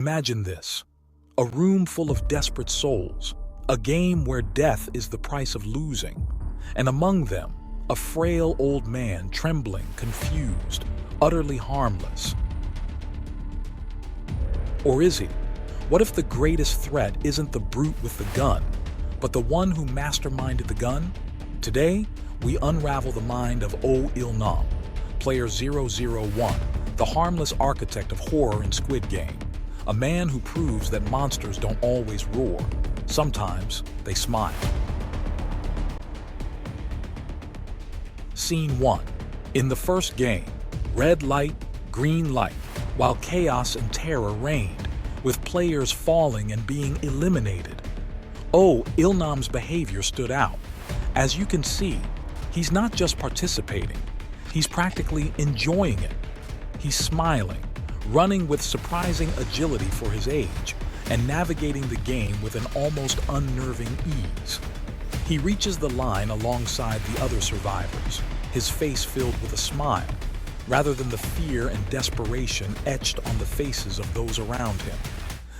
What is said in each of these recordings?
Imagine this, a room full of desperate souls, a game where death is the price of losing, and among them, a frail old man trembling, confused, utterly harmless. Or is he? What if the greatest threat isn't the brute with the gun, but the one who masterminded the gun? Today, we unravel the mind of Il-nam, player 001, the harmless architect of horror in Squid Game, a man who proves that monsters don't always roar. Sometimes they smile. Scene 1. In the first game, red light, green light, while chaos and terror reigned, with players falling and being eliminated. Il-nam's behavior stood out. As you can see, he's not just participating, he's practically enjoying it. He's smiling, running with surprising agility for his age, and navigating the game with an almost unnerving ease. He reaches the line alongside the other survivors, his face filled with a smile, rather than the fear and desperation etched on the faces of those around him.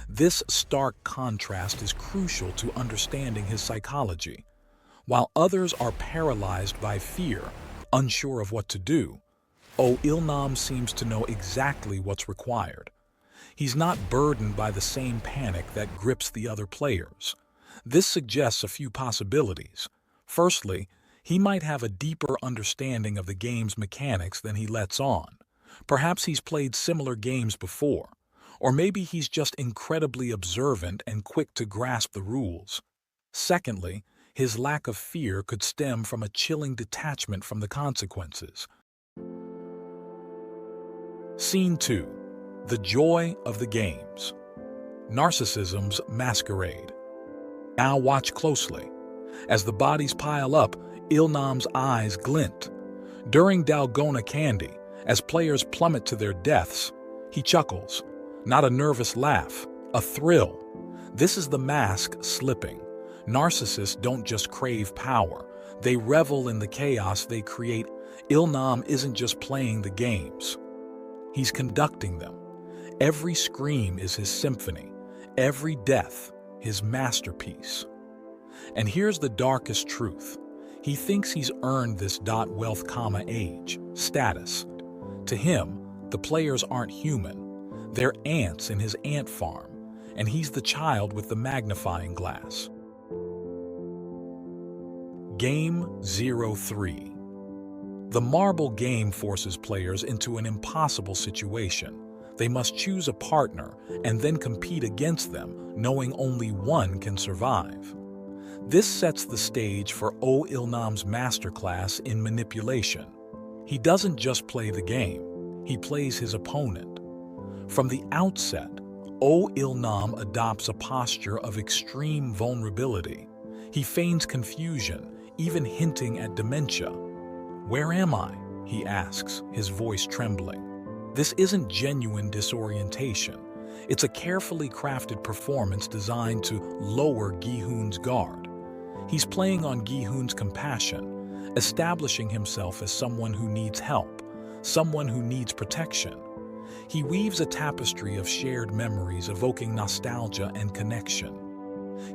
This stark contrast is crucial to understanding his psychology. While others are paralyzed by fear, unsure of what to do, Il-nam seems to know exactly what's required. He's not burdened by the same panic that grips the other players. This suggests a few possibilities. Firstly, he might have a deeper understanding of the game's mechanics than he lets on. Perhaps he's played similar games before, or maybe he's just incredibly observant and quick to grasp the rules. Secondly, his lack of fear could stem from a chilling detachment from the consequences. Scene 2. The joy of the games. Narcissism's masquerade. Now watch closely. As the bodies pile up, Il-nam's eyes glint. During Dalgona Candy, as players plummet to their deaths, he chuckles. Not a nervous laugh, a thrill. This is the mask slipping. Narcissists don't just crave power, they revel in the chaos they create. Il-nam isn't just playing the games, he's conducting them. Every scream is his symphony, every death his masterpiece. And here's the darkest truth. He thinks he's earned this wealth, age, status. To him, the players aren't human. They're ants in his ant farm, and he's the child with the magnifying glass. Game 03. The marble game forces players into an impossible situation. They must choose a partner and then compete against them, knowing only one can survive. This sets the stage for Il-nam's masterclass in manipulation. He doesn't just play the game, he plays his opponent. From the outset, Il-nam adopts a posture of extreme vulnerability. He feigns confusion, even hinting at dementia. "Where am I?" he asks, his voice trembling. This isn't genuine disorientation. It's a carefully crafted performance designed to lower Gi-hun's guard. He's playing on Gi-hun's compassion, establishing himself as someone who needs help, someone who needs protection. He weaves a tapestry of shared memories, evoking nostalgia and connection.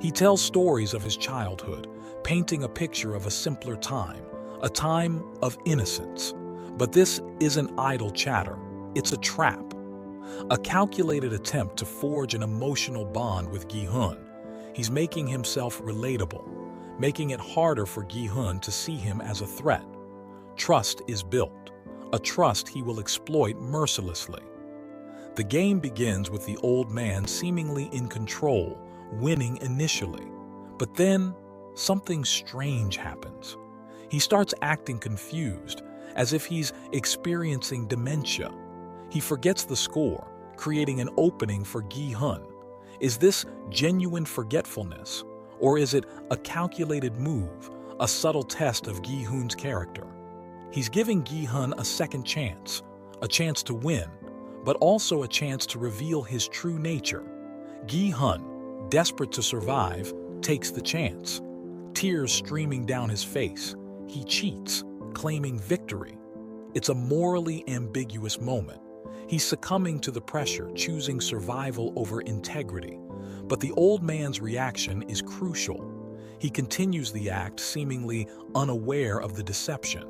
He tells stories of his childhood, painting a picture of a simpler time, a time of innocence. But this isn't idle chatter, it's a trap. A calculated attempt to forge an emotional bond with Gi-hun. He's making himself relatable, making it harder for Gi-hun to see him as a threat. Trust is built, a trust he will exploit mercilessly. The game begins with the old man seemingly in control, winning initially. But then, something strange happens. He starts acting confused, as if he's experiencing dementia. He forgets the score, creating an opening for Gi-hun. Is this genuine forgetfulness, or is it a calculated move, a subtle test of Gi-hun's character? He's giving Gi-hun a second chance, a chance to win, but also a chance to reveal his true nature. Gi-hun, desperate to survive, takes the chance. Tears streaming down his face, he cheats, claiming victory. It's a morally ambiguous moment. He's succumbing to the pressure, choosing survival over integrity. But the old man's reaction is crucial. He continues the act, seemingly unaware of the deception.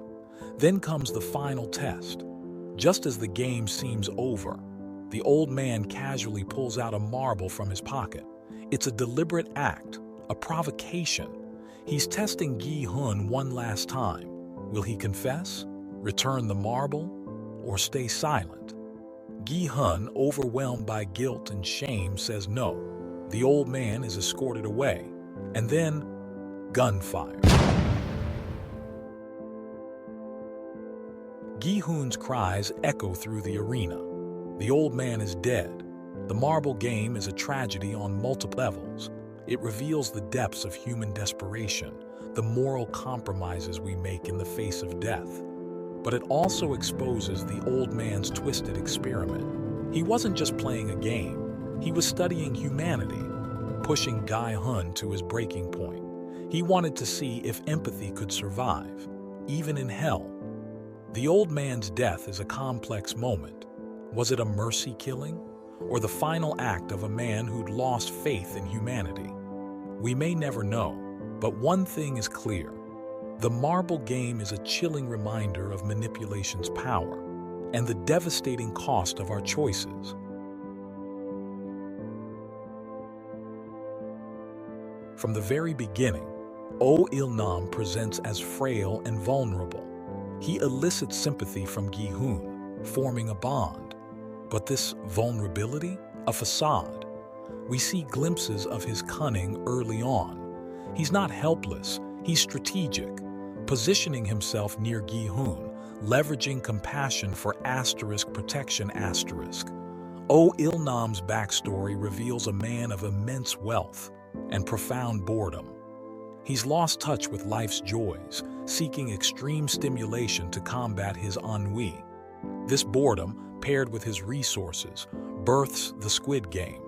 Then comes the final test. Just as the game seems over, the old man casually pulls out a marble from his pocket. It's a deliberate act, a provocation. He's testing Gi-hun one last time. Will he confess, return the marble, or stay silent? Gi-hun, overwhelmed by guilt and shame, says no. The old man is escorted away, and then gunfire. Gi-hun's cries echo through the arena. The old man is dead. The marble game is a tragedy on multiple levels. It reveals the depths of human desperation, the moral compromises we make in the face of death. But it also exposes the old man's twisted experiment. He wasn't just playing a game. He was studying humanity, pushing Gi-hun to his breaking point. He wanted to see if empathy could survive, even in hell. The old man's death is a complex moment. Was it a mercy killing, or the final act of a man who'd lost faith in humanity? We may never know, but one thing is clear. The marble game is a chilling reminder of manipulation's power and the devastating cost of our choices. From the very beginning, Il-nam presents as frail and vulnerable. He elicits sympathy from Gi-hun, forming a bond. But this vulnerability, a facade. We see glimpses of his cunning early on. He's not helpless, he's strategic, positioning himself near Gi-hun, leveraging compassion for protection. Il-nam's backstory reveals a man of immense wealth and profound boredom. He's lost touch with life's joys, seeking extreme stimulation to combat his ennui. This boredom, paired with his resources, births the Squid Game,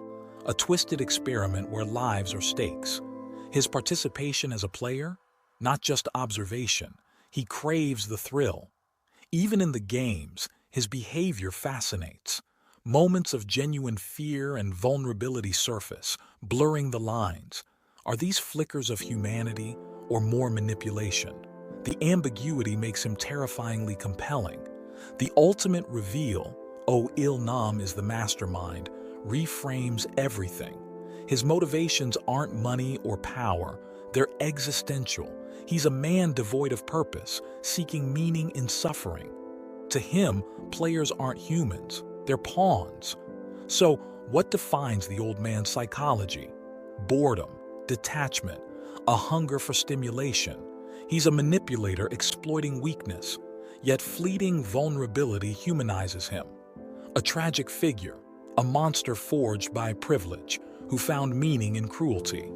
a twisted experiment where lives are stakes. His participation as a player, not just observation, he craves the thrill. Even in the games, his behavior fascinates. Moments of genuine fear and vulnerability surface, blurring the lines. Are these flickers of humanity or more manipulation? The ambiguity makes him terrifyingly compelling. The ultimate reveal, Il-nam is the mastermind, reframes everything. His motivations aren't money or power, they're existential. He's a man devoid of purpose, seeking meaning in suffering. To him, players aren't humans, they're pawns. So, what defines the old man's psychology? Boredom, detachment, a hunger for stimulation. He's a manipulator exploiting weakness, yet fleeting vulnerability humanizes him. A tragic figure, a monster forged by privilege, who found meaning in cruelty.